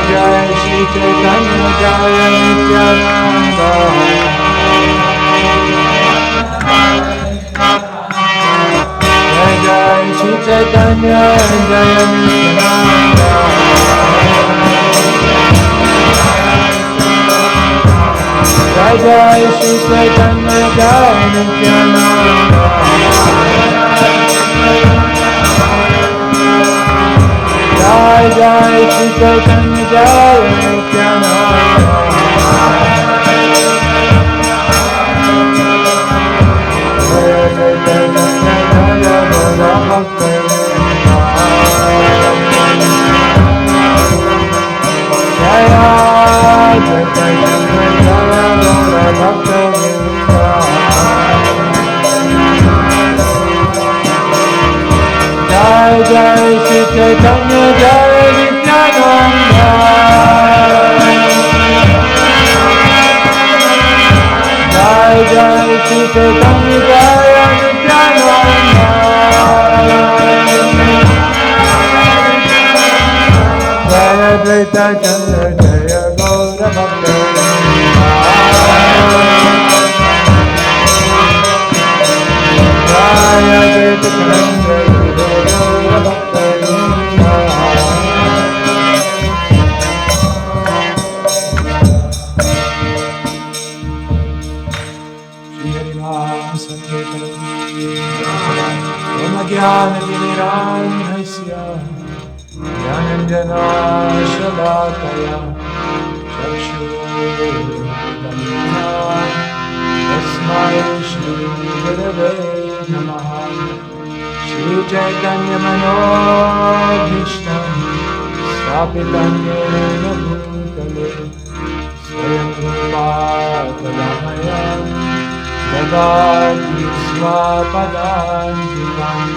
Jai Shri Caitanya Jaya Nityananda. Jai Jai Shri Caitanya Jaya Nityananda. Jai Jai Shri Caitanya Jaya Nityananda. Jai Jai Shri Caitanya Jaya Nityananda. Jaya Caitanya Jaya Gaura Bhakta-vrinda. Jaya Caitanya Jaya Gaura Bhakta-vrinda. Jai Jai Shri Caitanya Jaya Nityananda. Jai Jai Shri Caitanya Jaya Nityananda. Jaya Advaita Chandra Jaya Gaura Bhakta-vrinda. Jaya Advaita Chandra Jaya Gaura Bhakta-vrinda. Shri Hari Nam Sankirtanam Brahma Jnana Vinirandhasya Jnananjana Shalakaya Chakshurudamina Tasmai Shri Gurave Namaha. Shri Chaitanya Manobhishtam Stapitam Yena Bhutale Swayam Rupa Kadamaya Dadati Swapadantikam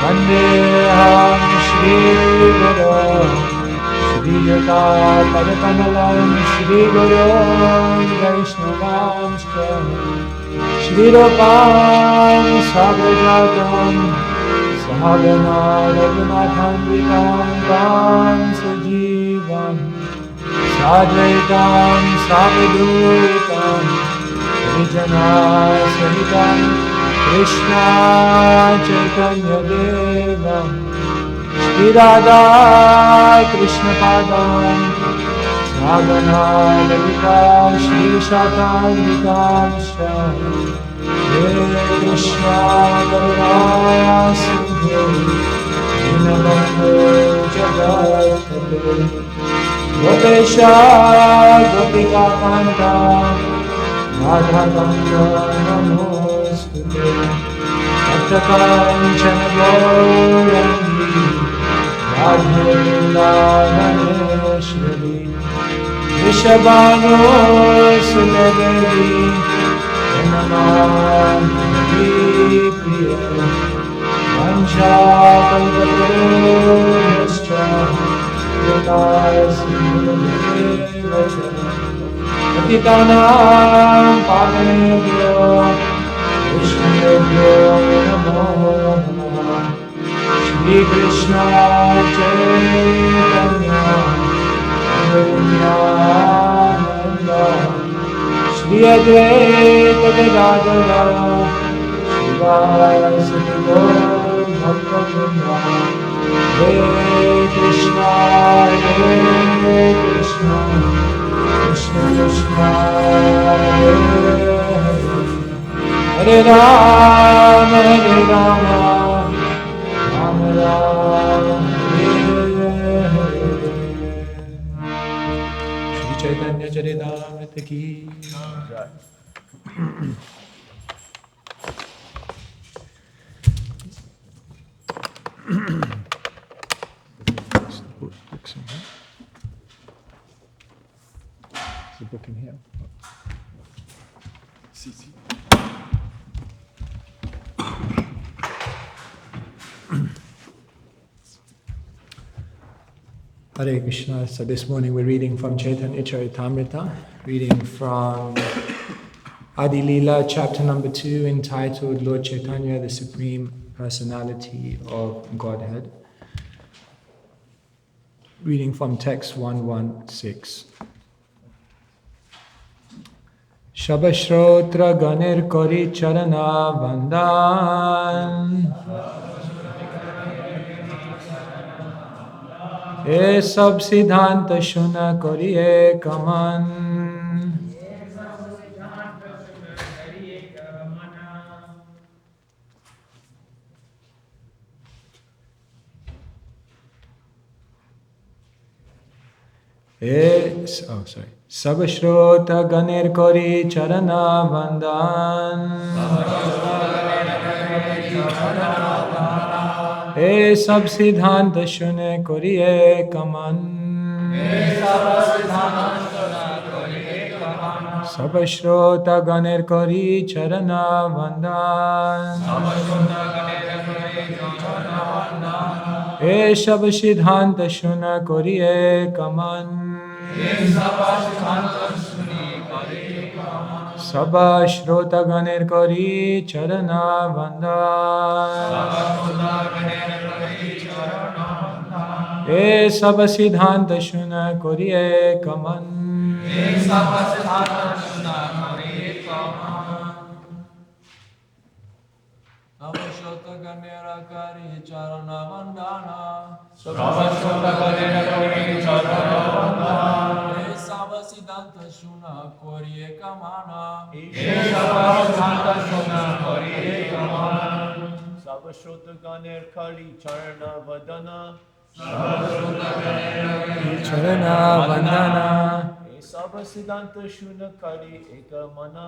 Vandeham Shri Guru Shri Yuta Padakamalam Shri Guru Vaishnavamscha Shri Rupam Sagrajatam Sahagana Raghunatham Tam Sajivam Sadvaitam Savadutam Vijana Sahitam Krishna Chaitanya Devam Shri Radha Krishna Padam Sagana Lalita Shri Shakandikamsha Hare Krishna Karuna Sindhu Dinabandhu Jagatpate Gopesha Gopika Kanta Radha Ganga Namostute Bhakta Kanchana Gaurangi Radhe Ladhaneshwari Vishabhanu Sunadevi Namami Priya Vancha Kalpataruscha Yatasiddhadevacha Patitanam Pavanebhyo Vishnubhyo Namo Namaha. Shri Krishna Chaitanya Nityananda Shri Advaita Gadadhara Shivasati Gaura Bhakta-vrinda. Hare Krishna Krishna Krishna Hare Hare Hare Rama Hare Rama Rama Rama Hare Hare. Shri Chaitanya Charitamrita ki jai. Is the book in here? Si, si. Hare Krishna. So this morning we're reading from Caitanya Caritamrita, reading from Adi Leela, chapter number 2, entitled Lord Caitanya, the Supreme Personality of Godhead. reading from text 116. Shabashrotra ganir kori charana vandan E sab siddhanta shuna koriye kaman Sabashrota ganir kori charana vandan E sab siddhanta shune koriye kaman Sabashrota ganir kori charana vandan E sab siddhanta shuna koriye kaman Sabha Shrota Ganir Kori Charana Vandan E Sabha Siddhanta Shuna Koriye Kaman Sabashota Ganira Kari Charana Vandana Sabashota Ganira Kari Charana Vandana Sabasiddhanta Shuna Koriye Kamana Sabasiddhanta Shuna Koriye Kamana Sabashota Ganir Kari Charana Vandana Sabashota Ganir Kari Charana Vandana Sabasiddhanta Shuna Kari Ekamana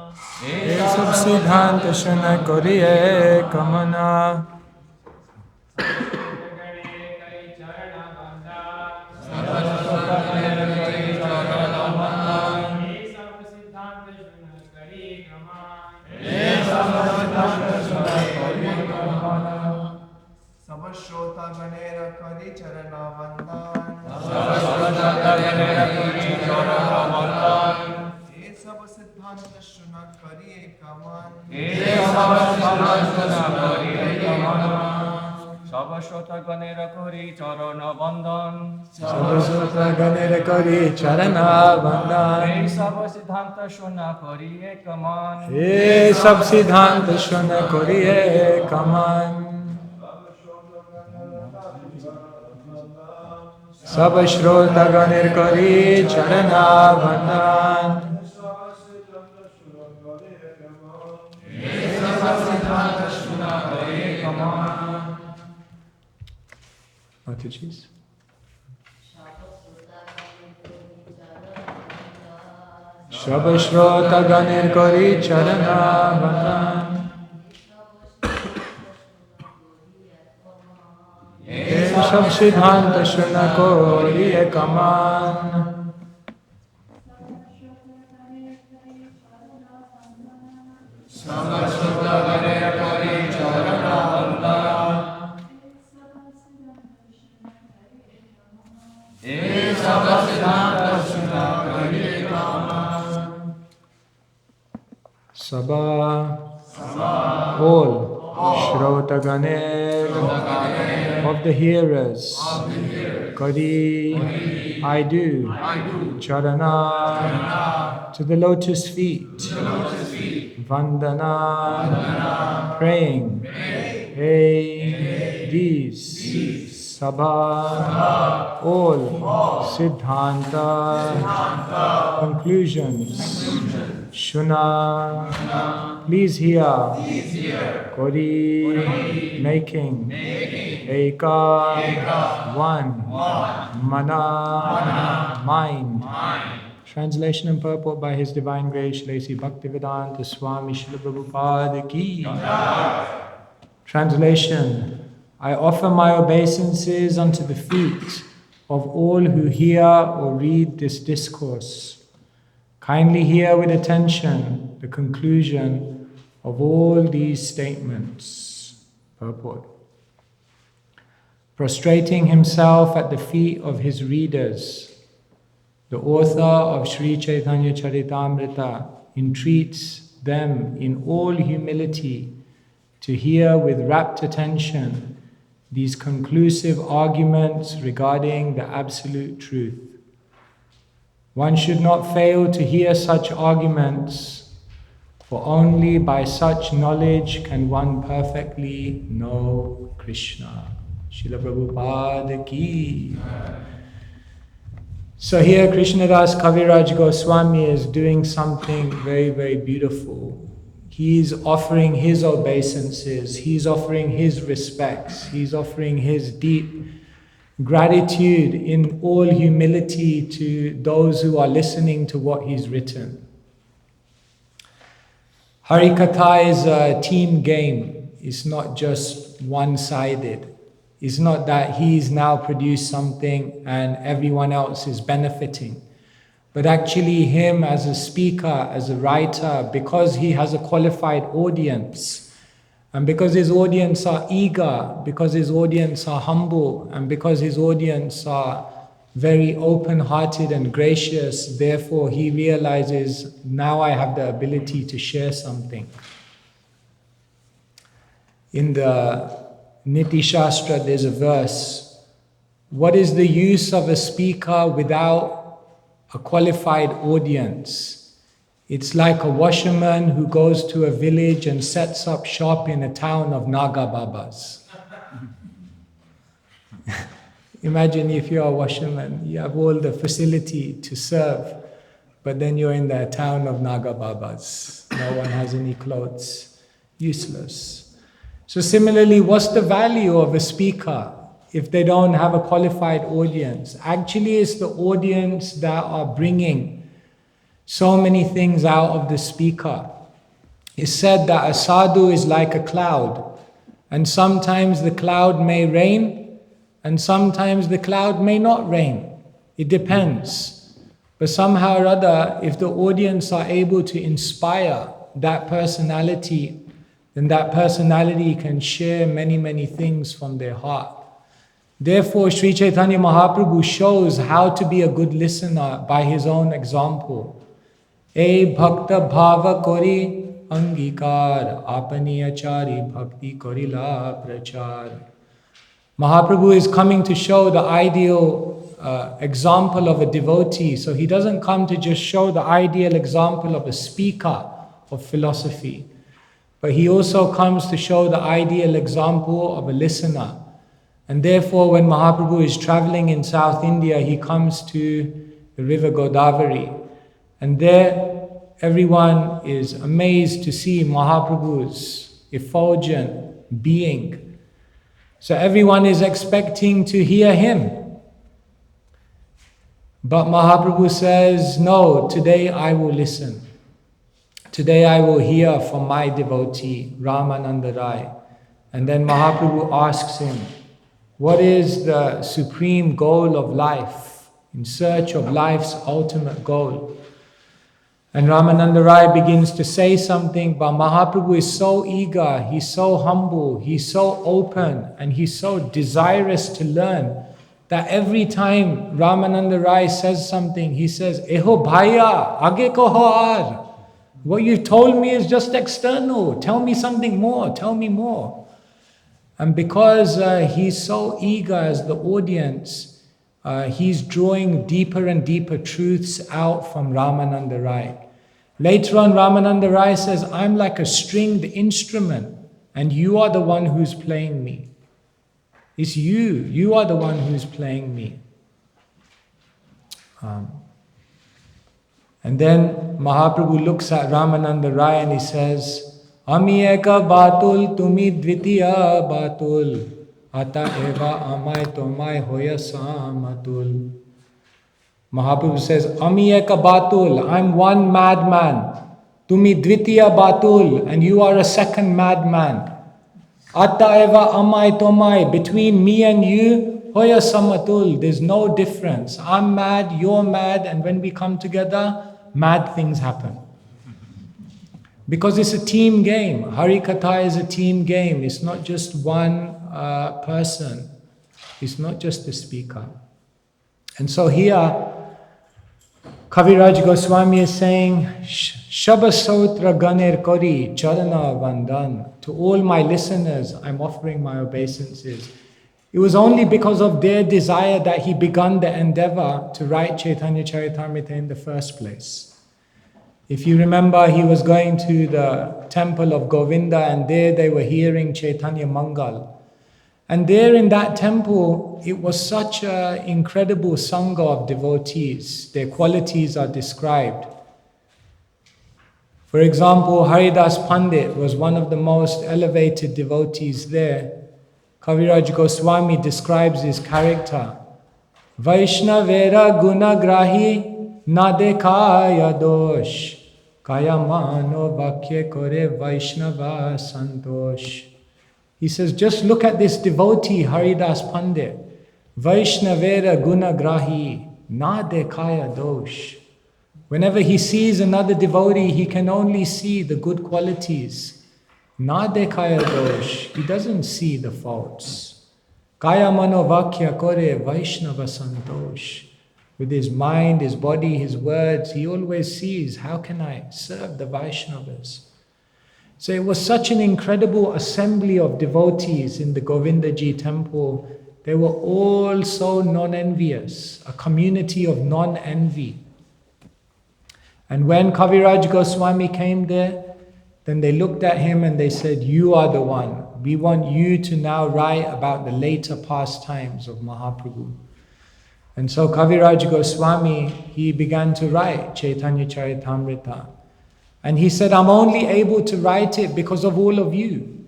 Sabasiddhanta Shuna Koriye Kamana Sabashrota Ganera Kari Charana Vandan Sabashota Ganira Kari Charana Vandana E Sabasiddhanta Shuna Kari Ekaman Sabasiddhanta Shuna Koriye Kamana Sabashota Ganira Kori Charana Vandan Sabashota Ganir Kori Charana Vandan Sabasiddhanta Shuna Koriye Kaman E Sab Siddhanta Shuna Koriye Kaman Sabashrota Ganir Kori Charana Vandan Mataji's. Sabashrota Ganir Kori Charana Vandan Sab Siddhanta Shuna Koriye Kaman Sabashota Ganira Kari Charana Vandana Sabasiddhanta Shuna Koriye Kamana Sabha all Shrota Ganir of the hearers Kari I do Charana to the lotus feet Vandana praying Hey these Sabha all Siddhanta conclusions Shuna please hear Kori making Eka one Mana mind. Translation and purport by His Divine Grace Shlesi Bhaktivedanta Swami Srila Prabhupada Ki. Translation. I offer my obeisances unto the feet of all who hear or read this discourse. Kindly hear with attention the conclusion of all these statements. Purport. Prostrating himself at the feet of his readers, the author of Sri Caitanya Caritamrita entreats them in all humility to hear with rapt attention these conclusive arguments regarding the absolute truth. One should not fail to hear such arguments, for only by such knowledge can one perfectly know Krishna. Srila Prabhupada ki. So here Krishnadas Kaviraj Goswami is doing something very, very beautiful. He's offering his obeisances, he's offering his respects, he's offering his deep gratitude in all humility to those who are listening to what he's written. Harikatha is a team game. It's not just one-sided. It's not that he's now produced something and everyone else is benefiting. But actually him as a speaker, as a writer, because he has a qualified audience, and because his audience are eager, because his audience are humble, and because his audience are very open-hearted and gracious, therefore he realizes, now I have the ability to share something. In the Niti Shastra there's a verse, what is the use of a speaker without a qualified audience? It's like a washerman who goes to a village and sets up shop in a town of Naga Babas. Imagine if you're a washerman, you have all the facility to serve, but then you're in the town of Naga Babas. No one has any clothes. Useless. So similarly, what's the value of a speaker if they don't have a qualified audience? Actually, it's the audience that are bringing so many things out of the speaker. It's said that a sadhu is like a cloud, and sometimes the cloud may rain, and sometimes the cloud may not rain. It depends. But somehow or other, if the audience are able to inspire that personality, then that personality can share many, many things from their heart. Therefore, Sri Chaitanya Mahaprabhu shows how to be a good listener by his own example. E bhakta bhava kori angikar, apani achari bhakti korila prachar. Mahaprabhu is coming to show the ideal example of a devotee. So he doesn't come to just show the ideal example of a speaker of philosophy, but he also comes to show the ideal example of a listener. And therefore, when Mahaprabhu is traveling in South India, he comes to the river Godavari. And there, everyone is amazed to see Mahaprabhu's effulgent being. So everyone is expecting to hear him. But Mahaprabhu says, no, today I will listen. Today I will hear from my devotee, Ramananda Rai. And then Mahaprabhu asks him, what is the supreme goal of life, in search of life's ultimate goal? And Ramananda Rai begins to say something, but Mahaprabhu is so eager, he's so humble, he's so open, and he's so desirous to learn, that every time Ramananda Rai says something, he says, Eho bhaiya, age koho aar. What you told me is just external. Tell me something more, tell me more. And because he's so eager as the audience, he's drawing deeper and deeper truths out from Ramananda Rai. Later on, Ramananda Rai says, I'm like a stringed instrument, and you are the one who's playing me. It's you are the one who's playing me. And then Mahaprabhu looks at Ramananda Rai and he says, Ami eka batul, tumi dvitiya batul, ata eva amai tomai hoya samatul. Mahaprabhu says, Ami eka batul, I'm one madman. Tumi dvitiya batul, and you are a second madman. Atta eva amai tomai, between me and you, hoya samatul, there's no difference. I'm mad, you're mad, and when we come together, mad things happen. Because it's a team game. Harikatha is a team game. It's not just one person. It's not just the speaker. And so here, Kaviraj Goswami is saying, Shabasotra Ganer Kori Charana Vandan. To all my listeners, I'm offering my obeisances. It was only because of their desire that he began the endeavor to write Caitanya Caritamrita in the first place. If you remember, he was going to the temple of Govinda, and there they were hearing Chaitanya Mangal. And there in that temple, it was such an incredible sangha of devotees. Their qualities are described. For example, Haridas Pandit was one of the most elevated devotees there. Kaviraj Goswami describes his character. Vaishnavera gunagrahi na dekhaya dosh, kaya mano vakya kore Vaishnava santosh. He says, just look at this devotee, Haridas Pandit. Vaishnavera gunagrahi na dekhaya dosh. Whenever he sees another devotee, he can only see the good qualities. Na dekhaya dosh. He doesn't see the faults. Kaya mano vakya kore Vaishnava santosh. With his mind, his body, his words, he always sees, how can I serve the Vaishnavas? So it was such an incredible assembly of devotees in the Govindaji temple. They were all so non-envious, a community of non-envy. And when Kaviraj Goswami came there, then they looked at him and they said, you are the one. We want you to now write about the later pastimes of Mahaprabhu. And so Kaviraj Goswami, he began to write Caitanya Caritamrita. And he said, I'm only able to write it because of all of you.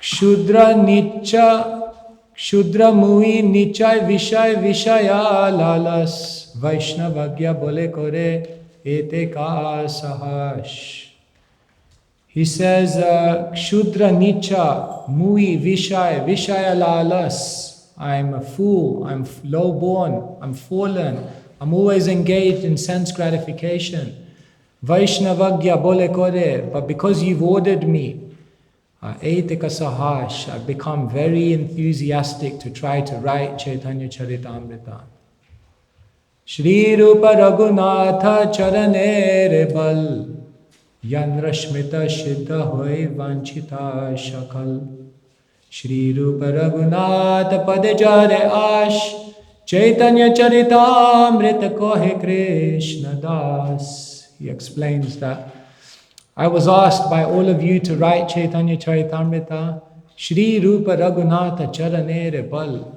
Kshudra nicha, kshudra mui nichai vishaya lalas. Vaishnavagya bole kore ete ka sahash. He says, Kshudra nicha, mui vishaya lalas. I'm a fool, I'm low-born, I'm fallen, I'm always engaged in sense gratification. Vaishnavagya bole kore, but because you've ordered me, ete ka sahash, I've become very enthusiastic to try to write Caitanya Caritamrita. Shri Rupa Raghunatha Charane Rebal Yan Rashmita Shiddha Hoy Vanchita Shakal Shri Rupa Raghunatha Padejare Ash Caitanya Charitamrita Kohe Krishna Das. He explains that I was asked by all of you to write Caitanya Charitamrita. Shri Rupa Raghunatha Charane Rebal.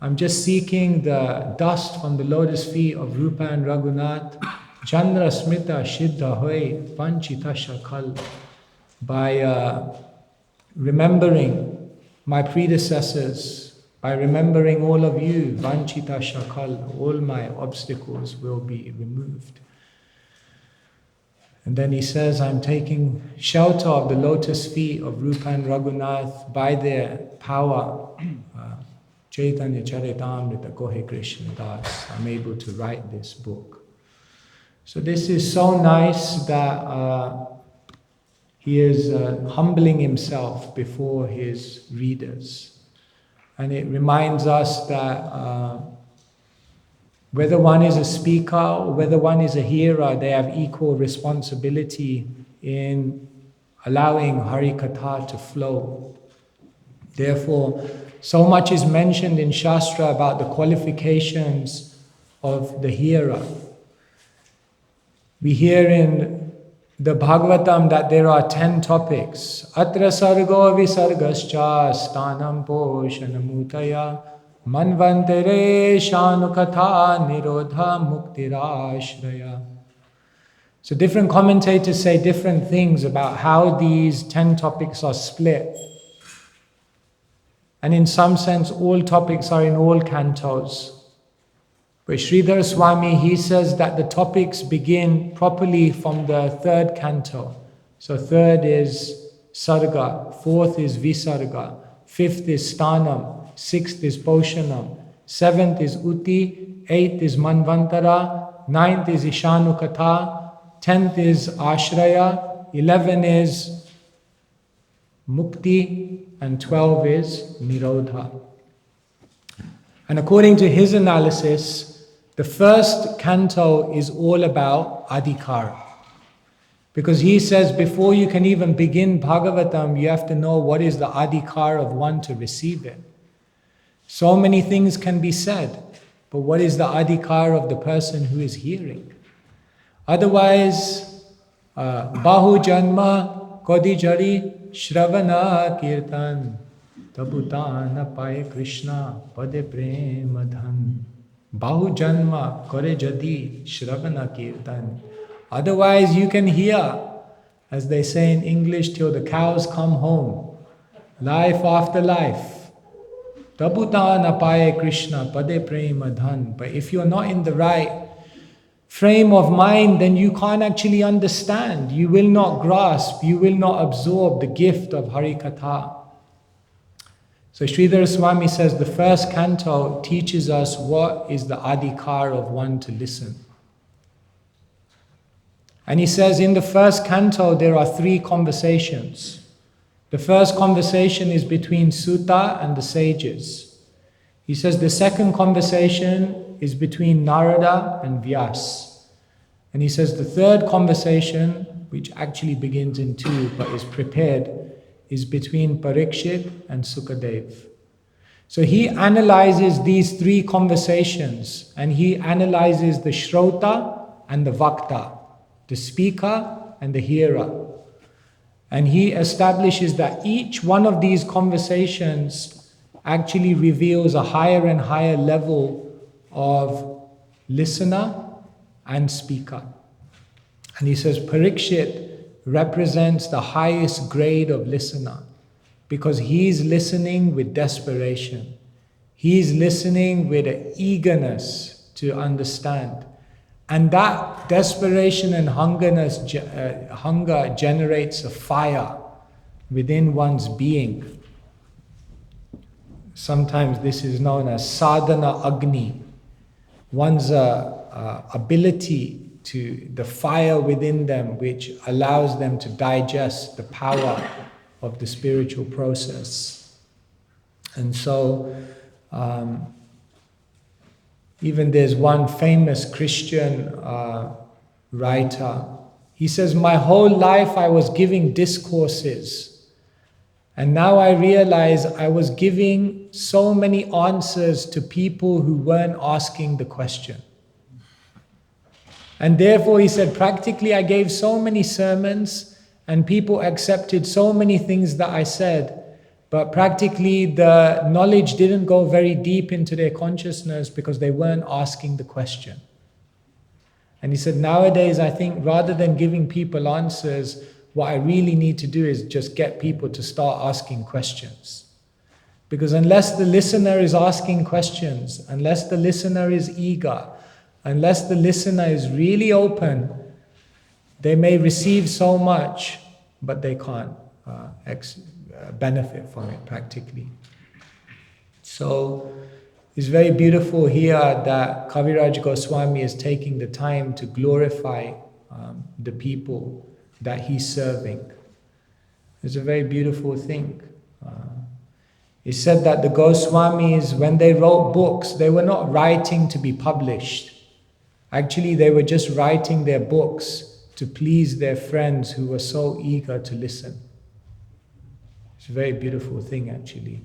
I'm just seeking the dust from the lotus feet of Rupa and Raghunath. Chandra Smita Shiddha Hoy Vanchita Shakal. By remembering my predecessors, by remembering all of you, Vanchita Shakal, all my obstacles will be removed. And then he says, I'm taking shelter of the lotus feet of Rupa and Raghunath by their power. Caitanya Charitamrita Kohe Krishna Das. I'm able to write this book. So this is so nice that he is humbling himself before his readers. And it reminds us that whether one is a speaker or whether one is a hearer, they have equal responsibility in allowing Hari Katha to flow. Therefore, so much is mentioned in Shastra about the qualifications of the hearer. We hear in the Bhagavatam that there are 10 topics. Atra sargo visargascha stanam poshanamutaya manvantere shanukatha nirodha muktirashraya. So different commentators say different things about how these 10 topics are split. And in some sense, all topics are in all cantos. But Sridhar Swami, he says that the topics begin properly from the third canto. So third is Sarga, fourth is Visarga, fifth is Stanam, sixth is Poshanam, seventh is Uti, eighth is Manvantara, ninth is Ishanukatha, 10th is Ashraya, 11 is Mukti, and 12 is Nirodha. And according to his analysis, the first canto is all about Adhikara. Because he says before you can even begin Bhagavatam, you have to know what is the adhikar of one to receive it. So many things can be said, but what is the adhikar of the person who is hearing? Otherwise, Bahu Janma Kodi Jari Shravana Kirtan Tabutana Paye Krishna Pade Prema Dhan. Bahu Janma Kore Jadi Shravana Kirtan. Otherwise, you can hear, as they say in English, till the cows come home. Life after life. Tabutana Paye Krishna Pade Prema Dhan. But if you're not in the right frame of mind, then you can't actually understand. You will not grasp, you will not absorb the gift of Harikatha. So Sridhara Swami says the first canto teaches us what is the adhikar of one to listen. And he says in the first canto there are 3 conversations. The first conversation is between Sutta and the sages. He says the second conversation is between Narada and Vyas. And he says the third conversation, which actually begins in 2 but is prepared, is between Parikshit and Sukadev. So he analyzes these 3 conversations, and he analyzes the Shrota and the Vakta, the speaker and the hearer. And he establishes that each one of these conversations actually reveals a higher and higher level of listener and speaker. And he says Parikshit represents the highest grade of listener because he's listening with desperation. He's listening with an eagerness to understand. And that desperation and hunger generates a fire within one's being. Sometimes this is known as sadhana agni. One's ability to the fire within them which allows them to digest the power of the spiritual process. And so even there's one famous Christian writer. He says, my whole life I was giving discourses, and now I realize I was giving so many answers to people who weren't asking the question. And therefore, he said, practically I gave so many sermons and people accepted so many things that I said, but practically the knowledge didn't go very deep into their consciousness because they weren't asking the question. And he said, nowadays, I think rather than giving people answers, what I really need to do is just get people to start asking questions. Because unless the listener is asking questions, unless the listener is eager, unless the listener is really open, they may receive so much, but they can't benefit from it practically. So it's very beautiful here that Kaviraj Goswami is taking the time to glorify the people that he's serving. It's a very beautiful thing. It's said that the Goswamis, when they wrote books, they were not writing to be published. Actually, they were just writing their books to please their friends who were so eager to listen. It's a very beautiful thing, actually.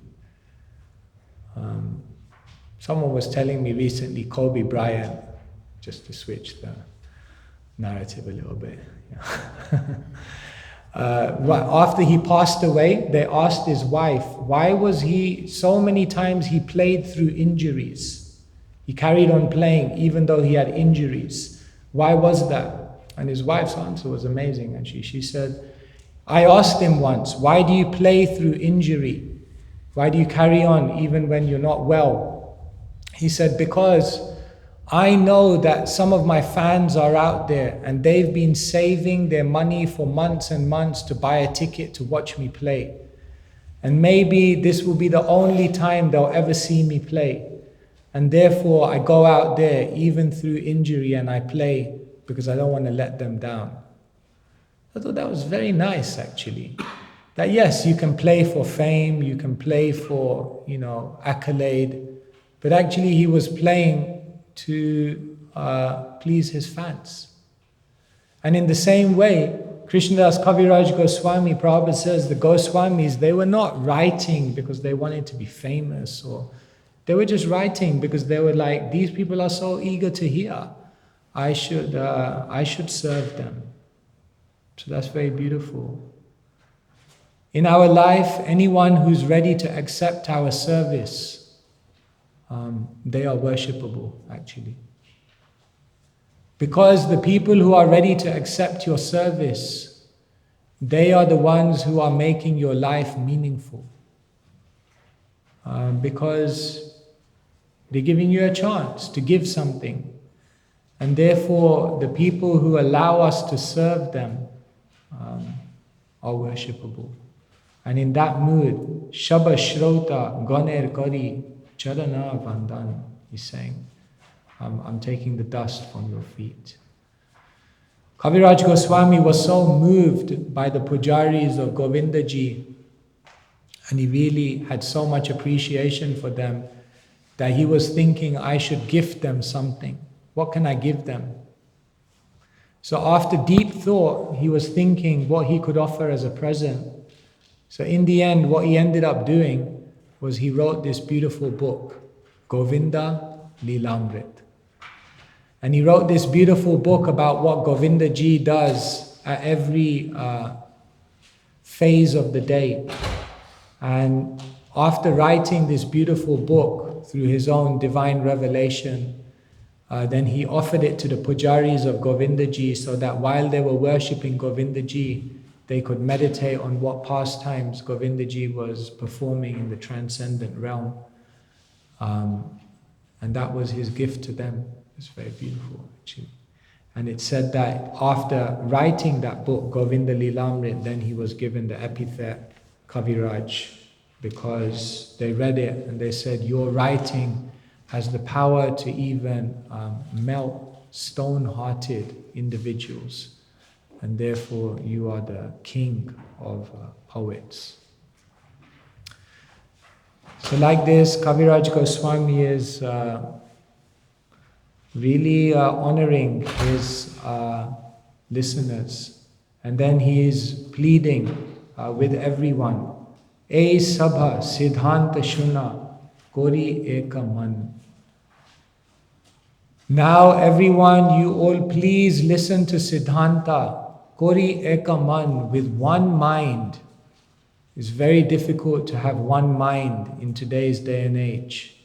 Someone was telling me recently, Kobe Bryant, just to switch the narrative a little bit. After he passed away, they asked his wife, why was he, so many times he played through injuries. He carried on playing even though he had injuries. Why was that? And his wife's answer was amazing, actually. She said, I asked him once, why do you play through injury? Why do you carry on even when you're not well? He said, because I know that some of my fans are out there and they've been saving their money for months and months to buy a ticket to watch me play. And maybe this will be the only time they'll ever see me play. And therefore I go out there even through injury and I play because I don't want to let them down. I thought that was very nice, actually. That yes, you can play for fame, you can play for, accolade, but actually he was playing to please his fans. And in the same way, Krishnadas Kaviraj Goswami, Prabhupada says the Goswamis, they were not writing because they wanted to be famous, or they were just writing because they were like, these people are so eager to hear. I should serve them. So that's very beautiful. In our life, anyone who's ready to accept our service, they are worshipable, actually. Because the people who are ready to accept your service, they are the ones who are making your life meaningful. Because they're giving you a chance to give something. And therefore, the people who allow us to serve them are worshipable. And in that mood, Shabha Shrota Ganer Kari Charana Vandan, he's saying, I'm taking the dust from your feet. Kaviraj Goswami was so moved by the pujaris of Govindaji, and he really had so much appreciation for them, that he was thinking, I should gift them something. What can I give them? So after deep thought, he was thinking what he could offer as a present. So in the end, what he ended up doing was he wrote this beautiful book, Govinda Lilamrit. And he wrote this beautiful book about what Govinda Ji does at every phase of the day. And after writing this beautiful book through his own divine revelation, then he offered it to the pujaris of Govinda Ji, so that while they were worshipping Govinda Ji, they could meditate on what pastimes Govinda Ji was performing in the transcendent realm. And that was his gift to them. It's very beautiful, actually. And it said that after writing that book, Govinda Lilamrit, then he was given the epithet Kaviraj, because they read it and they said, your writing has the power to even melt stone-hearted individuals, and therefore you are the king of poets. So like this, Kaviraj Goswami is really honoring his listeners, and then he is pleading with everyone, "Ei sabha siddhanta shuna kori eka man." Now everyone, you all please listen to Siddhanta, kori eka man, with one mind. It's very difficult to have one mind in today's day and age.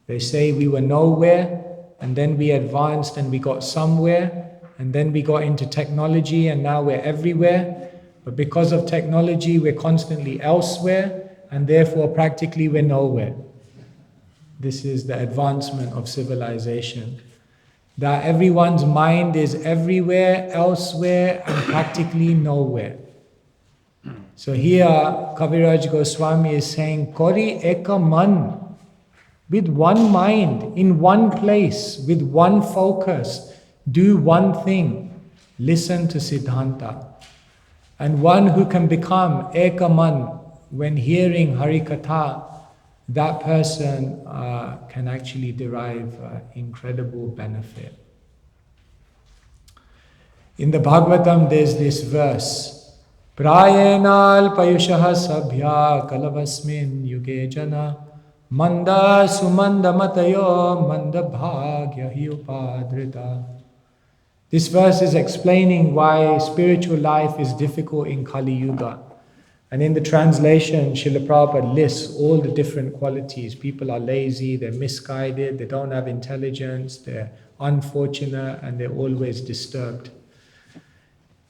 They say we were nowhere, and then we advanced and we got somewhere, and then we got into technology and now we're everywhere. But because of technology, we're constantly elsewhere, and therefore practically we're nowhere. This is the advancement of civilization. That everyone's mind is everywhere, elsewhere, and practically nowhere. So here, Kaviraj Goswami is saying, Kori eka man, with one mind, in one place, with one focus, do one thing, listen to Siddhanta. And one who can become eka man when hearing Harikatha, that person can actually derive incredible benefit. In the Bhagavatam, there's this verse, Prayenal payushaha sabhya kalavasmin yuge jana manda sumanda matayo manda bhagya hi upadrita. This verse is explaining why spiritual life is difficult in Kali Yuga. And in the translation, Srila Prabhupada lists all the different qualities. People are lazy, they're misguided, they don't have intelligence, they're unfortunate, and they're always disturbed.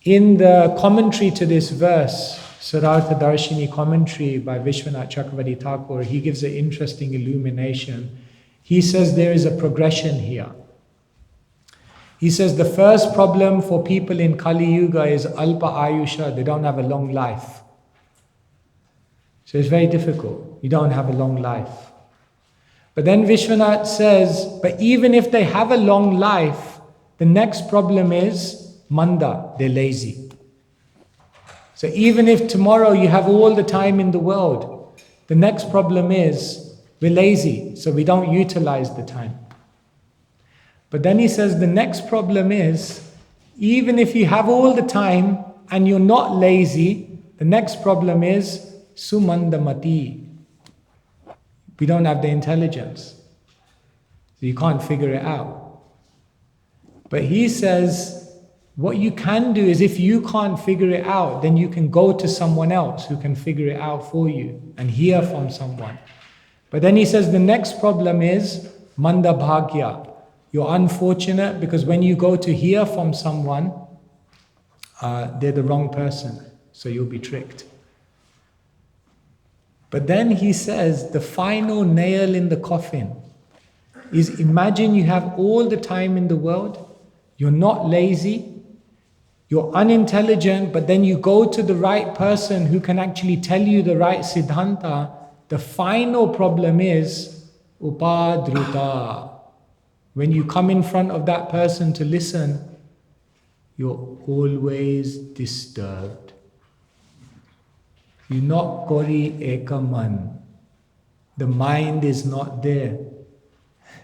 In the commentary to this verse, Sarartha Darshini commentary by Vishwanath Chakravarti Thakur, he gives an interesting illumination. He says there is a progression here. He says the first problem for people in Kali Yuga is Alpa Ayusha, they don't have a long life. So it's very difficult. You don't have a long life. But then Vishwanath says, but even if they have a long life, the next problem is manda, they're lazy. So even if tomorrow you have all the time in the world, the next problem is we're lazy, so we don't utilize the time. But then he says the next problem is, even if you have all the time and you're not lazy, the next problem is sumandamati. We don't have the intelligence. So you can't figure it out. But he says, what you can do is if you can't figure it out, then you can go to someone else who can figure it out for you and hear from someone. But then he says the next problem is manda bhagya. You're unfortunate because when you go to hear from someone, they're the wrong person, so you'll be tricked. But then he says the final nail in the coffin is, imagine you have all the time in the world, you're not lazy, you're unintelligent, but then you go to the right person who can actually tell you the right siddhanta. The final problem is upadruta. When you come in front of that person to listen, you're always disturbed. You're not kori ekaman. The mind is not there.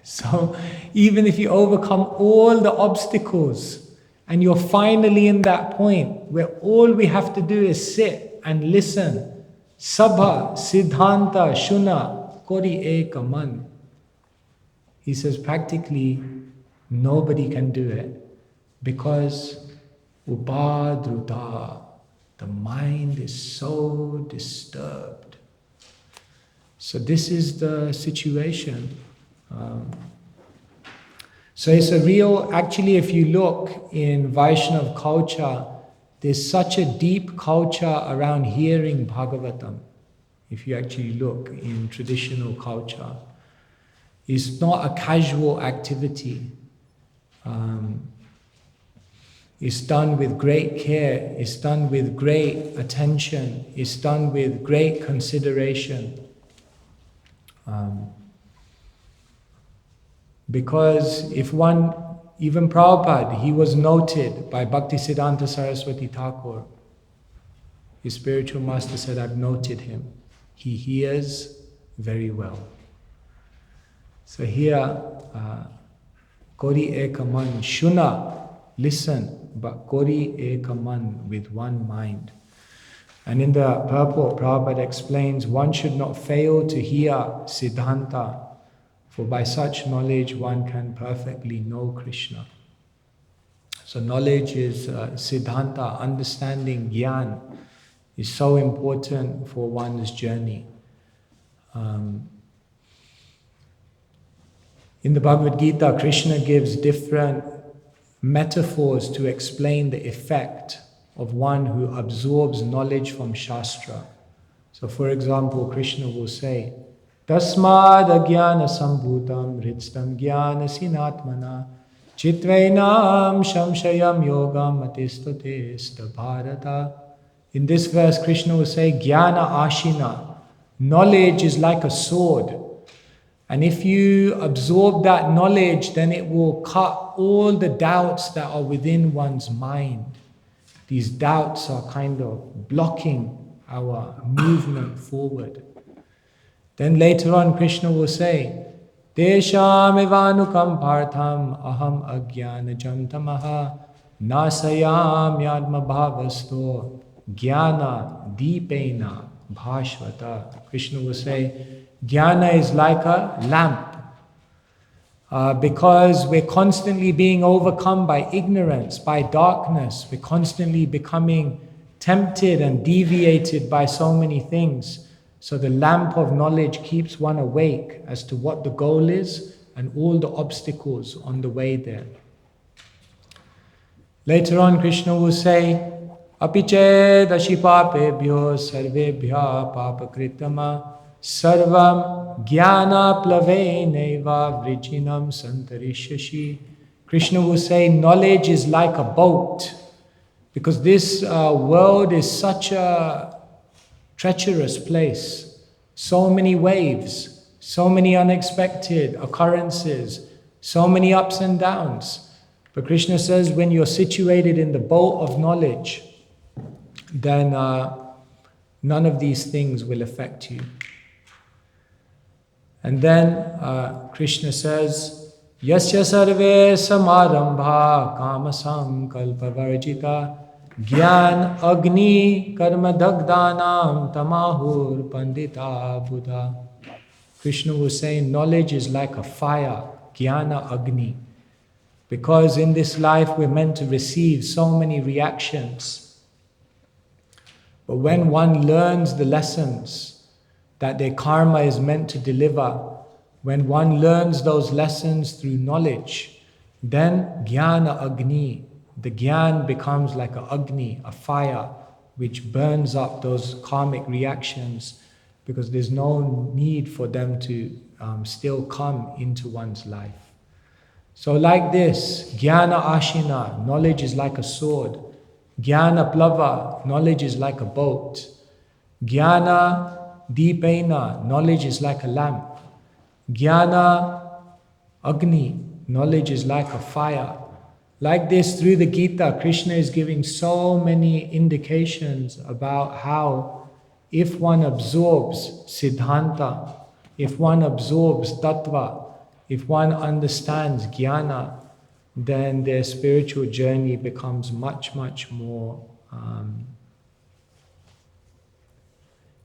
So even if you overcome all the obstacles and you're finally in that point where all we have to do is sit and listen, sabha, siddhanta, shuna, kori ekaman. He says practically nobody can do it because upadruta, the mind is so disturbed. So this is the situation. So it's a real, actually if you look in Vaishnav culture, there's such a deep culture around hearing Bhagavatam. If you actually look in traditional culture, it's not a casual activity. It's done with great care, it's done with great attention, it's done with great consideration. Because if one, even Prabhupada, he was noted by Bhaktisiddhanta Saraswati Thakur. His spiritual master said, I've noted him. He hears very well. So here, Kori ekaman, shuna, listen, but Kori ekaman, with one mind. And in the purport, Prabhupada explains, one should not fail to hear Siddhanta, for by such knowledge one can perfectly know Krishna. So knowledge is Siddhanta, understanding, Gyan, is so important for one's journey. In the Bhagavad Gita, Krishna gives different metaphors to explain the effect of one who absorbs knowledge from Shastra. So for example, Krishna will say, Tasmad agyana sambhutam ritstam jnana sinatmana chitvainam shamshayam yogam atistotista bharata. In this verse, Krishna will say, Jnana ashina. Knowledge is like a sword. And if you absorb that knowledge, then it will cut all the doubts that are within one's mind. These doubts are kind of blocking our movement forward. Then later on, Krishna will say, Tesham evanukam partham aham agyanajam tamaha nasayam yadma bhavasto jnana deepena bhashvata. Krishna will say, Jnana is like a lamp. Because we're constantly being overcome by ignorance, by darkness. We're constantly becoming tempted and deviated by so many things. So the lamp of knowledge keeps one awake as to what the goal is and all the obstacles on the way there. Later on, Krishna will say, Apiche dashipapebhyo sarvebhya papakritama sarvam jnana plaveneva vrijinam santarishashi. Krishna will say, knowledge is like a boat, because this world is such a treacherous place. So many waves, so many unexpected occurrences, so many ups and downs. But Krishna says, when you're situated in the boat of knowledge, then none of these things will affect you. And then Krishna says, Yasya sarve samarambha kama sankalpa varjita Gyan Agni Karma Dagdanam Tamahur Pandita Buddha. Krishna was saying knowledge is like a fire, Jnana Agni. Because in this life we're meant to receive so many reactions. But when one learns the lessons that their karma is meant to deliver, when one learns those lessons through knowledge, then Jnana Agni, the Gyan becomes like a Agni, a fire, which burns up those karmic reactions, because there's no need for them to still come into one's life. So like this, Jnana Ashina, knowledge is like a sword. Jnana Plava, knowledge is like a boat. Jnana Deepena, knowledge is like a lamp. Jnana Agni, knowledge is like a fire. Like this, through the Gita, Krishna is giving so many indications about how if one absorbs Siddhanta, if one absorbs Tattva, if one understands Jnana, then their spiritual journey becomes much, much more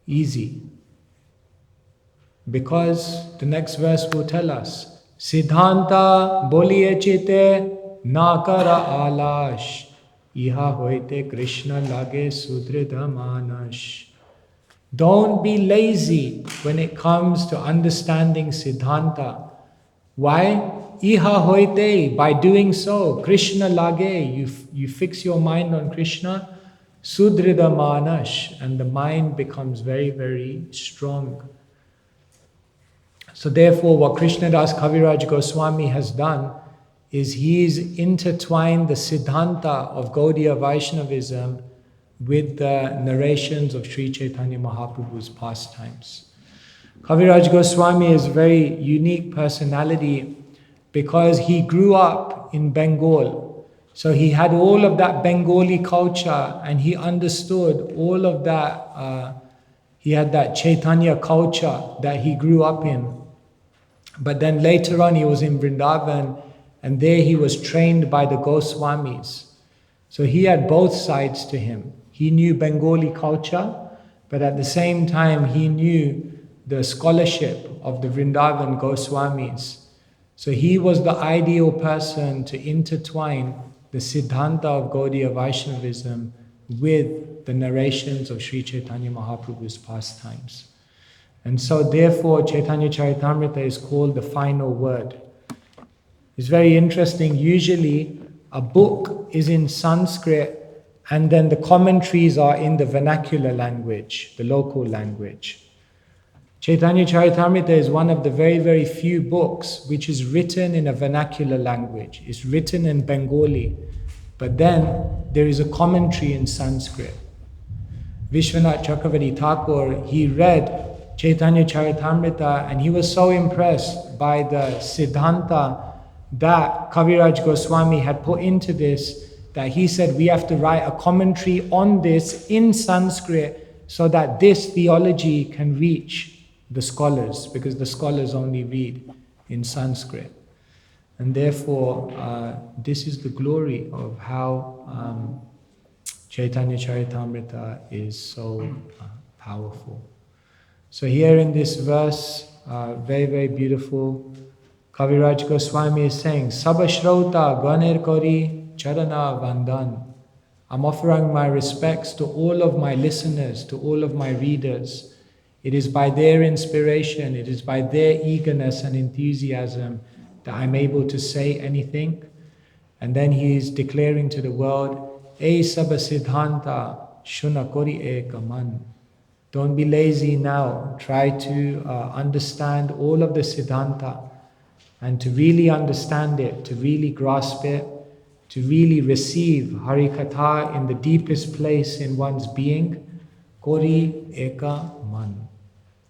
easy. Because the next verse will tell us, Siddhanta boliye chite nakara alash, iha hoite Krishna lage sudrida manash. Don't be lazy when it comes to understanding Siddhanta. Why? Iha hoite, by doing so, Krishna lage, you fix your mind on Krishna, sudrida manash, and the mind becomes very, very strong. So therefore, what Krishnadas Kaviraj Goswami has done is he's intertwined the Siddhanta of Gaudiya Vaishnavism with the narrations of Sri Chaitanya Mahaprabhu's pastimes. Kaviraj Goswami is a very unique personality because he grew up in Bengal. So he had all of that Bengali culture and he understood all of that. He had that Chaitanya culture that he grew up in. But then later on he was in Vrindavan and there he was trained by the Goswamis. So he had both sides to him. He knew Bengali culture, but at the same time he knew the scholarship of the Vrindavan Goswamis. So he was the ideal person to intertwine the Siddhanta of Gaudiya Vaishnavism with the narrations of Sri Chaitanya Mahaprabhu's pastimes. And so therefore Chaitanya Caritamrita is called the final word. It's very interesting. Usually a book is in Sanskrit and then the commentaries are in the vernacular language, the local language. Chaitanya Caritamrita is one of the very, very few books which is written in a vernacular language. It's written in Bengali, but then there is a commentary in Sanskrit. Vishwanath Chakravarti Thakur, he read Chaitanya Caritamrita and he was so impressed by the Siddhanta that Kaviraj Goswami had put into this that he said we have to write a commentary on this in Sanskrit so that this theology can reach the scholars, because the scholars only read in Sanskrit. And therefore this is the glory of how Chaitanya Caritamrita is so powerful. So here in this verse, very, very beautiful, Kaviraj Goswami is saying, Sabashrauta Ganer Kori Charana Vandan. I'm offering my respects to all of my listeners, to all of my readers. It is by their inspiration, it is by their eagerness and enthusiasm that I'm able to say anything. And then he is declaring to the world, Ei Sabasiddhanta Shuna Kori Ekaman. Don't be lazy now. Try to understand all of the Siddhanta and to really understand it, to really grasp it, to really receive Harikatha in the deepest place in one's being. Kori Eka Man.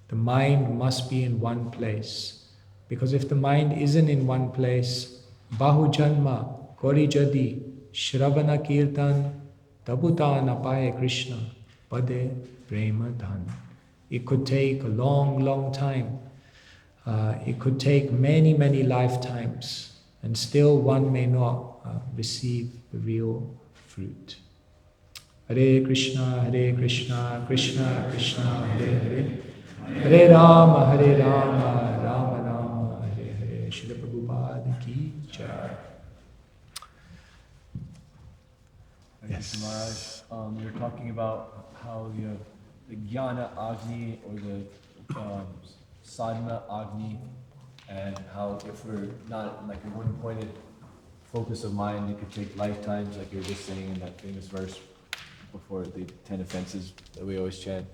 The mind must be in one place. Because if the mind isn't in one place, Bahu Janma, Kori Jadi, Shravana Kirtan, Tabuta Napaye Krishna, Pade Prema Dhan. It could take a long, long time. It could take many, many lifetimes, and still one may not receive the real fruit. Hare Krishna, Krishna Krishna, Hare Hare, Hare Rama, Rama Rama, Hare Hare. Srila Prabhupada ki jai. Yes. Maharaj, you're talking about how you have the Jnana Agni or the Sadhana Agni, and how if we're not like a one-pointed focus of mind, it could take lifetimes, like you were just saying in that famous verse before the 10 offenses that we always chant.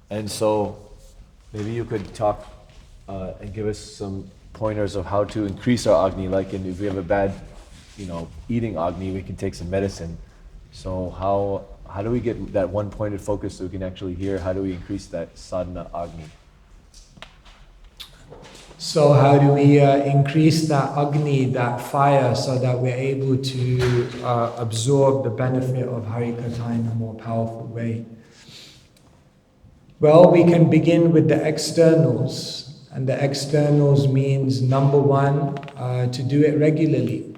And so maybe you could talk and give us some pointers of how to increase our Agni, like if we have a bad, eating Agni, we can take some medicine. So how do we get that one-pointed focus so we can actually hear? How do we increase that sadhana Agni? So how do we increase that Agni, that fire, so that we're able to absorb the benefit of Harikatha in a more powerful way? Well, we can begin with the externals. And the externals means, number one, to do it regularly,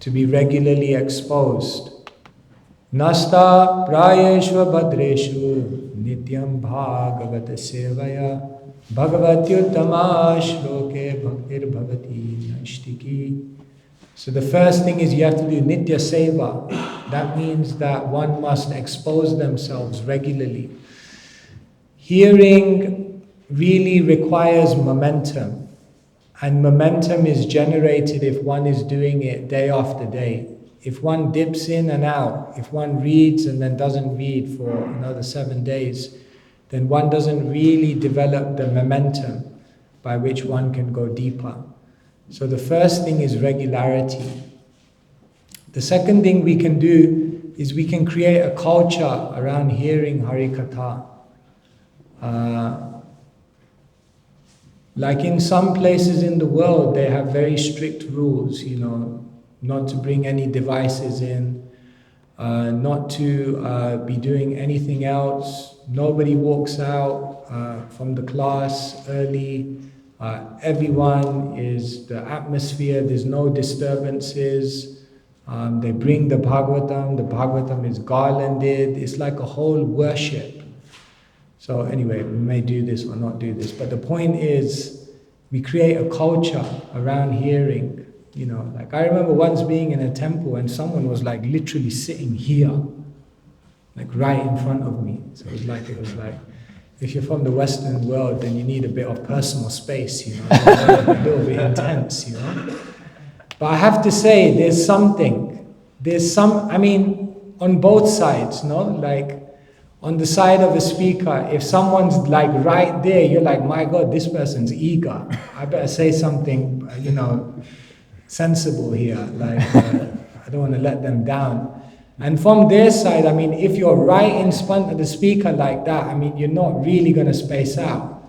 to be regularly exposed. Nasta prayeshva badreshu nityam bhagavata sevaya bhagavatyuttama shloke bhaktir bhavati naishtiki. So the first thing is you have to do nitya seva. That means that one must expose themselves regularly. Hearing really requires momentum, and momentum is generated if one is doing it day after day. If one dips in and out, if one reads and then doesn't read for another 7 days, then one doesn't really develop the momentum by which one can go deeper. So the first thing is regularity. The second thing we can do is we can create a culture around hearing Harikatha. Like in some places in the world, they have very strict rules, not to bring any devices in, not to be doing anything else. Nobody walks out from the class early. Everyone is the atmosphere, there's no disturbances. They bring the Bhagavatam is garlanded. It's like a whole worship. So anyway, we may do this or not do this, but the point is we create a culture around hearing. Like I remember once being in a temple and someone was like literally sitting here, like right in front of me. So it was like if you're from the Western world, then you need a bit of personal space, a little bit intense, But I have to say, on both sides, like on the side of a speaker, if someone's like right there, you're like, my God, this person's eager. I better say something, sensible here, I don't want to let them down. And from their side, if you're right in front of the speaker like that, you're not really going to space out.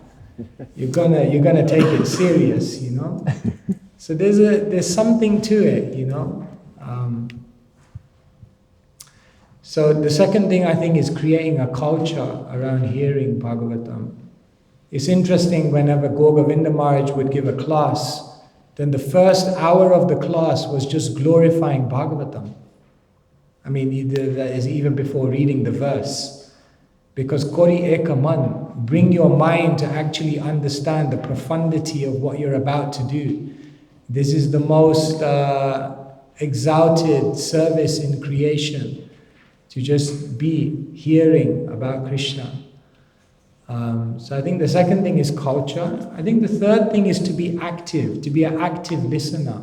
You're gonna take it serious, So there's something to it, So the second thing I think is creating a culture around hearing Bhagavatam. It's interesting, whenever Govinda Maharaj would give a class, then the first hour of the class was just glorifying Bhagavatam. That is even before reading the verse. Because Kori Ekaman, bring your mind to actually understand the profundity of what you're about to do. This is the most exalted service in creation, to just be hearing about Krishna. So I think the second thing is culture. I think the third thing is to be active, to be an active listener.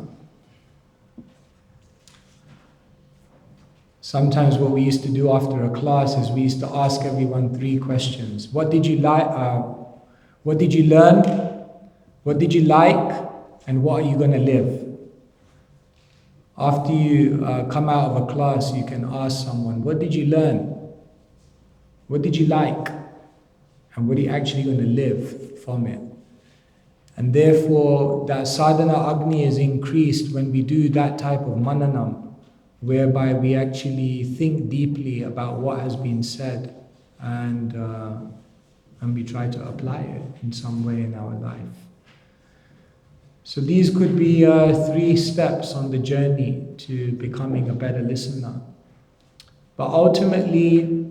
Sometimes what we used to do after a class is we used to ask everyone 3 questions. What did you like? What did you learn? What did you like? And what are you going to live? After you come out of a class, you can ask someone, what did you learn? What did you like? And what are you actually going to live from it? And therefore, that sadhana agni is increased when we do that type of mananam, whereby we actually think deeply about what has been said and we try to apply it in some way in our life. So these could be 3 steps on the journey to becoming a better listener. But ultimately,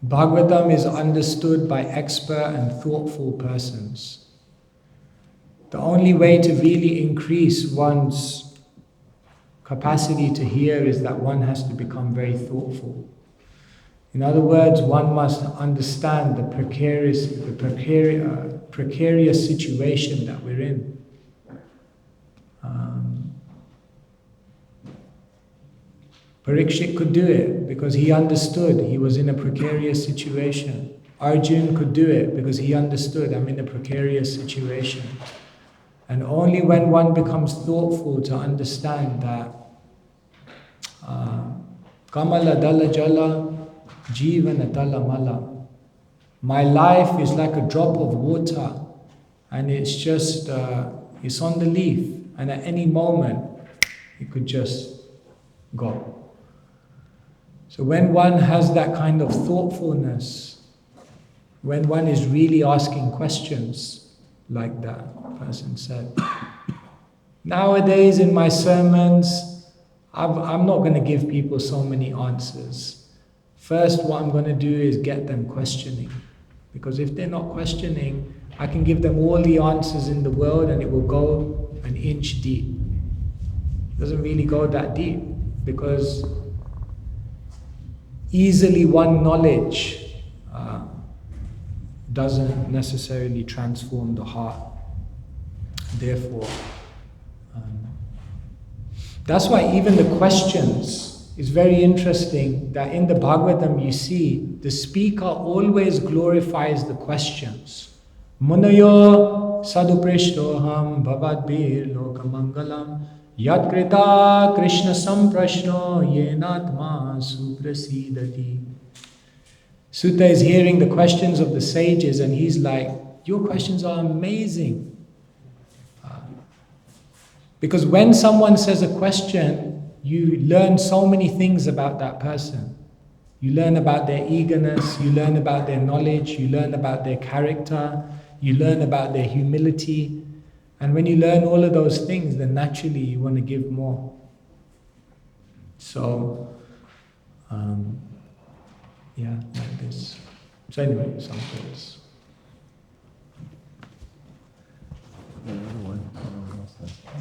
Bhagavatam is understood by expert and thoughtful persons. The only way to really increase one's capacity to hear is that one has to become very thoughtful. In other words, one must understand the precarious situation that we're in. Parikshit could do it because he understood he was in a precarious situation. Arjun could do it because he understood, I'm in a precarious situation. And only when one becomes thoughtful to understand that Kamala Dala Jala Jivana Dala Mala, my life is like a drop of water and it's just, it's on the leaf, and at any moment it could just go. So when one has that kind of thoughtfulness, when one is really asking questions, like that person said. Nowadays in my sermons, I'm not going to give people so many answers. First, what I'm going to do is get them questioning. Because if they're not questioning, I can give them all the answers in the world and it will go an inch deep. It doesn't really go that deep, because easily won knowledge doesn't necessarily transform the heart. Therefore, that's why even the questions is very interesting, that in the Bhagavatam you see the speaker always glorifies the questions. Munayo saduprishtoham bhavadbir lokamangalam yatkrita krishna samprashno yenatma suprasidati. Sutta is hearing the questions of the sages and he's like, your questions are amazing. Because when someone says a question, you learn so many things about that person. You learn about their eagerness, you learn about their knowledge, you learn about their character, you learn about their humility. And when you learn all of those things, then naturally you want to give more. So, yeah, like this. So anyway, some thoughts.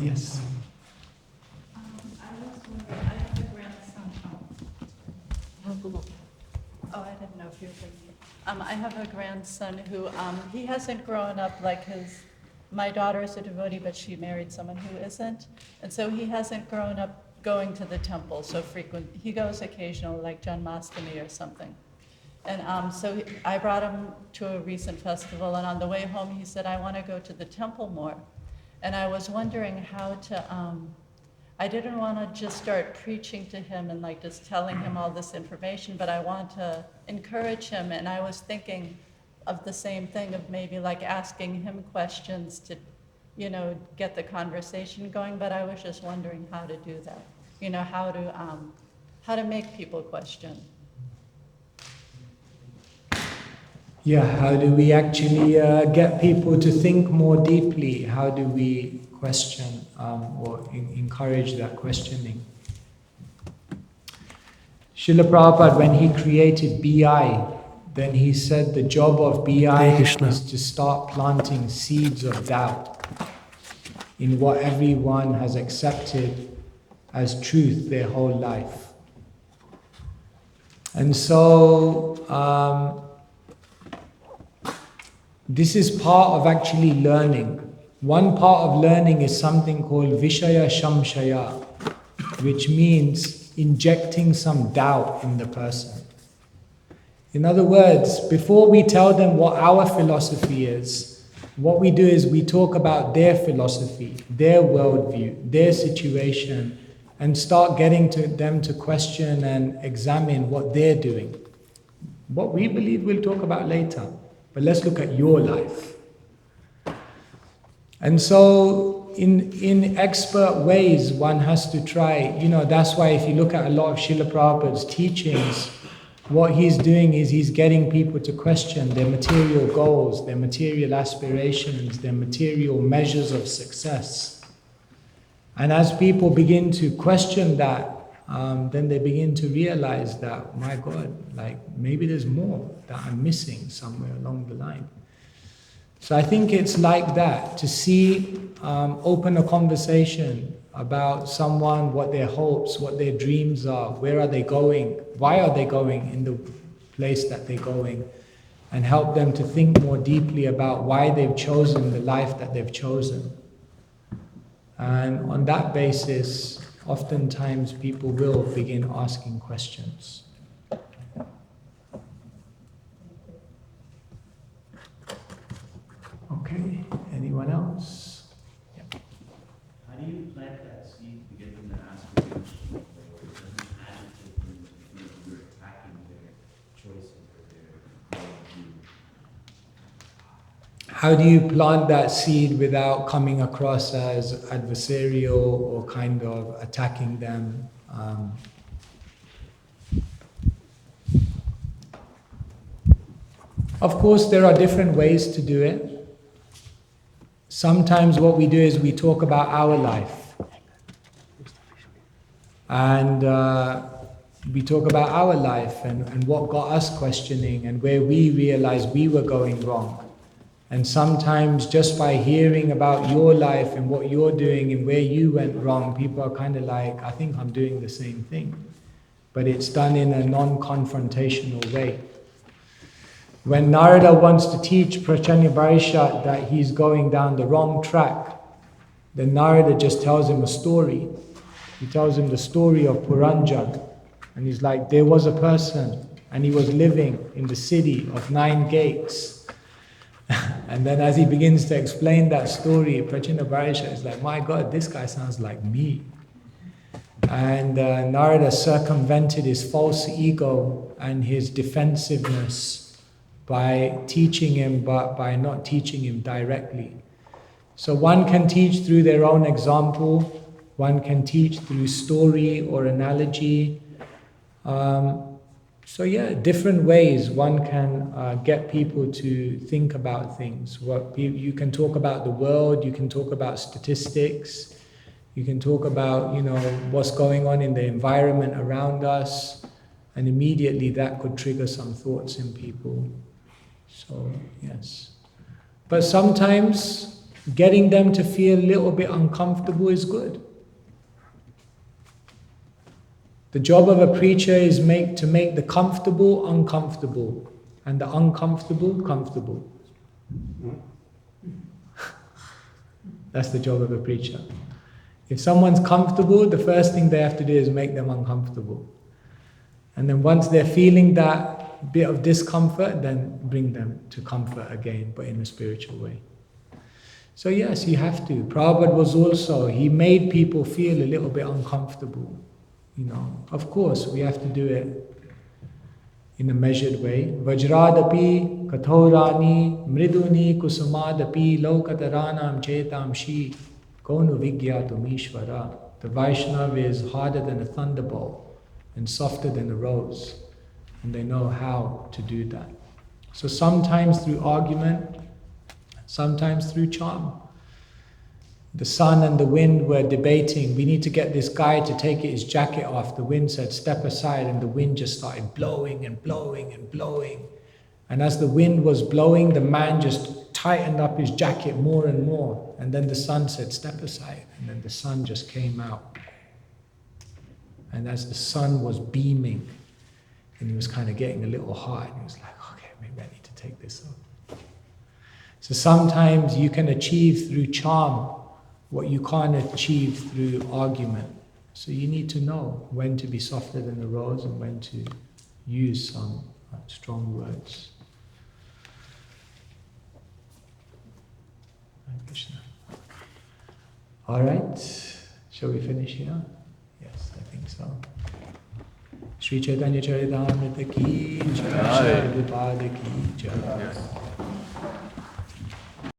Yes. I was wondering, I have a grandson. Oh, I didn't know if you were thinking. I have a grandson who, he hasn't grown up like my daughter is a devotee, but she married someone who isn't. And so he hasn't grown up going to the temple so frequent. He goes occasionally, like Janmashtami or something. And so I brought him to a recent festival, and on the way home he said, I want to go to the temple more. And I was wondering how to, I didn't want to just start preaching to him and like just telling him all this information, but I want to encourage him. And I was thinking of the same thing, of maybe like asking him questions to, you know, get the conversation going. But I was just wondering how to do that. You know, how to make people question. Yeah, how do we actually get people to think more deeply? How do we question or encourage that questioning? Srila Prabhupada, when he created BI, then he said the job of BI is to start planting seeds of doubt in what everyone has accepted as truth their whole life. And so, this is part of actually learning. One part of learning is something called Vishaya Shamshaya, which means injecting some doubt in the person. In other words, before we tell them what our philosophy is, what we do is we talk about their philosophy, their worldview, their situation, and start getting to them to question and examine what they're doing. What we believe we'll talk about later. But let's look at your life. And so, in expert ways, one has to try, you know, that's why if you look at a lot of Srila Prabhupada's teachings, what he's doing is he's getting people to question their material goals, their material aspirations, their material measures of success. And as people begin to question that, then they begin to realize that, my God, like maybe there's more that I'm missing somewhere along the line. So I think it's like that, to see, open a conversation about someone, what their hopes, what their dreams are, where are they going, why are they going in the place that they're going, and help them to think more deeply about why they've chosen the life that they've chosen. And on that basis, oftentimes people will begin asking questions. Okay, anyone else? Yeah. How do you plant that seed to get them to ask for questions? Or it doesn't agitate them to feel you're attacking their choices or their view? How do you plant that seed without coming across as adversarial or kind of attacking them? Of course, there are different ways to do it. Sometimes what we do is we talk about our life. And we talk about our life and what got us questioning and where we realized we were going wrong. And sometimes just by hearing about your life and what you're doing and where you went wrong, people are kind of like, I think I'm doing the same thing. But it's done in a non-confrontational way. When Narada wants to teach Prachanya that he's going down the wrong track, then Narada just tells him a story. He tells him the story of Puranjan. And he's like, there was a person and he was living in the city of 9 gates. And then as he begins to explain that story, Prachanya is like, my God, this guy sounds like me. And Narada circumvented his false ego and his defensiveness by teaching him, but by not teaching him directly. So one can teach through their own example, one can teach through story or analogy. So yeah, different ways one can get people to think about things. You can talk about the world, you can talk about statistics, you can talk about, what's going on in the environment around us, and immediately that could trigger some thoughts in people. So, yes. But sometimes getting them to feel a little bit uncomfortable is good. The job of a preacher is to make the comfortable uncomfortable and the uncomfortable comfortable. That's the job of a preacher. If someone's comfortable, the first thing they have to do is make them uncomfortable. And then once they're feeling that bit of discomfort, then bring them to comfort again, but in a spiritual way. So yes, you have to. Prabhupada was also, he made people feel a little bit uncomfortable. Of course, we have to do it in a measured way. Vajradapi, kathorani, mriduni, kusumadapi, lokataranam chetam shi, konu vigyatum ishvara. The Vaishnava is harder than a thunderbolt and softer than a rose. And they know how to do that. So sometimes through argument, sometimes through charm. The sun and the wind were debating, we need to get this guy to take his jacket off. The wind said, step aside, and the wind just started blowing and blowing and blowing. And as the wind was blowing, the man just tightened up his jacket more and more. And then the sun said, step aside. And then the sun just came out. And as the sun was beaming, and he was kind of getting a little hot, and he was like, okay, maybe I need to take this off. So sometimes you can achieve through charm what you can't achieve through argument. So you need to know when to be softer than a rose and when to use some strong words. Krishna. All right, shall we finish here? Yes, I think so. Shri Caitanya Caritamrita ki jai, Shri Prabhupada ki jai.